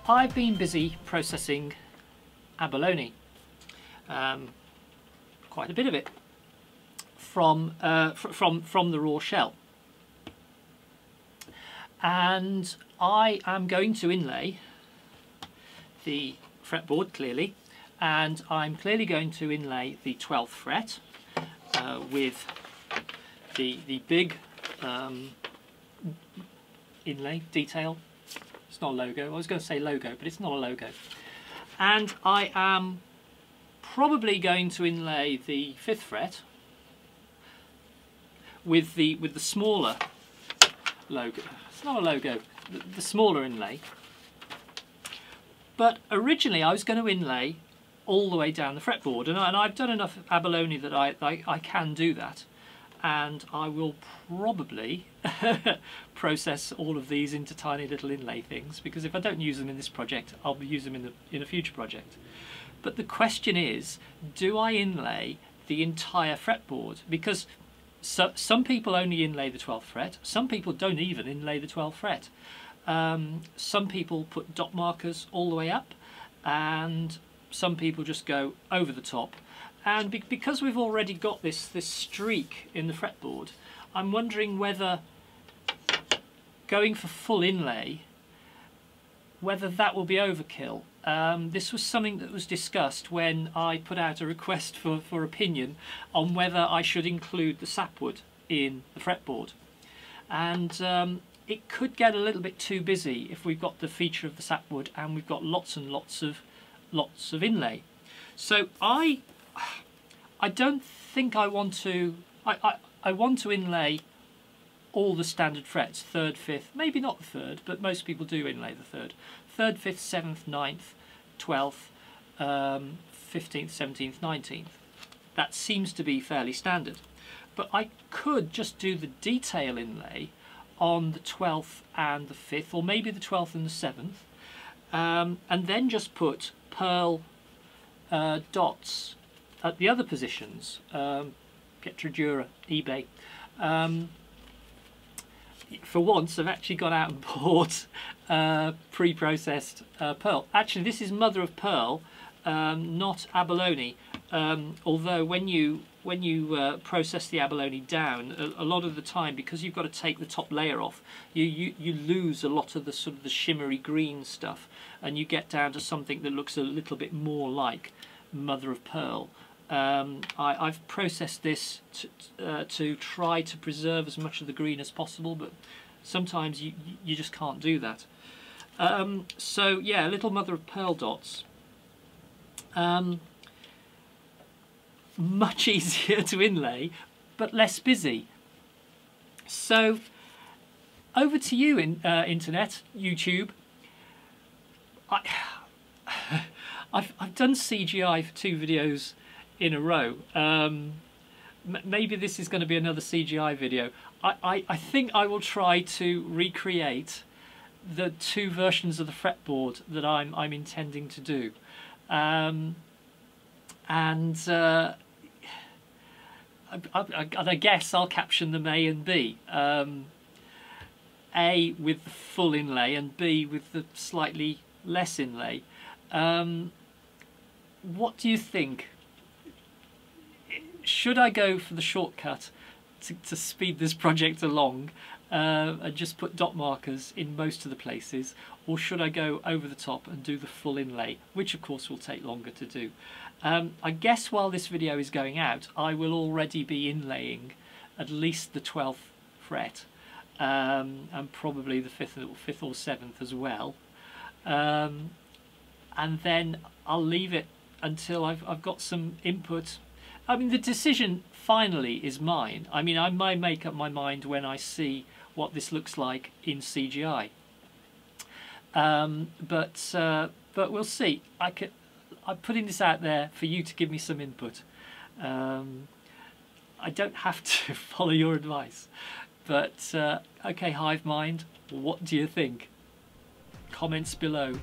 I've been busy processing abalone, quite a bit of it, from the raw shell, and I am going to inlay the fretboard clearly, and I'm clearly going to inlay the 12th fret with the big inlay detail. It's not a logo. I was going to say logo, but it's not a logo. And I am probably going to inlay the 5th fret with the smaller logo. It's not a logo. The smaller inlay. But originally I was going to inlay all the way down the fretboard, and I've done enough abalone that I can do that, and I will probably process all of these into tiny little inlay things, because if I don't use them in this project, I'll use them in a future project. But the question is, do I inlay the entire fretboard? Because some people only inlay the 12th fret, some people don't even inlay the 12th fret. Some people put dot markers all the way up, and some people just go over the top. And because we've already got this streak in the fretboard, I'm wondering whether going for full inlay, whether that will be overkill. This was something that was discussed when I put out a request for opinion on whether I should include the sapwood in the fretboard. And it could get a little bit too busy if we've got the feature of the sapwood and we've got lots and lots of inlay. So I don't think I want to. I want to inlay all the standard frets, 3rd, 5th, maybe not the 3rd, but most people do inlay the 3rd. 3rd, 5th, 7th, 9th, 12th, 15th, 17th, 19th. That seems to be fairly standard. But I could just do the detail inlay on the 12th and the 5th, or maybe the 12th and the 7th, and then just put pearl dots at the other positions. Pietradura, eBay. For once I've actually gone out and bought pre-processed pearl. Actually, this is mother of pearl, not abalone, although when you process the abalone down, a lot of the time, because you've got to take the top layer off, you lose a lot of the sort of the shimmery green stuff, and you get down to something that looks a little bit more like mother of pearl. I've processed this to try to preserve as much of the green as possible, but sometimes you just can't do that. So yeah, little mother of pearl dots. Much easier to inlay, but less busy. So over to you, internet, YouTube. I've done CGI for 2 videos in a row. Maybe this is going to be another CGI video. I think I will try to recreate the 2 versions of the fretboard that I'm intending to do. I guess I'll caption them A and B. A with the full inlay and B with the slightly less inlay. What do you think? Should I go for the shortcut to speed this project along and just put dot markers in most of the places, or should I go over the top and do the full inlay, which of course will take longer to do? I guess while this video is going out, I will already be inlaying at least the 12th fret, and probably the 5th or 7th as well, and then I'll leave it until I've got some input. I mean, the decision finally is mine. I mean, I might make up my mind when I see what this looks like in CGI. But we'll see. I'm putting this out there for you to give me some input. I don't have to follow your advice, but okay, Hive Mind, what do you think? Comments below.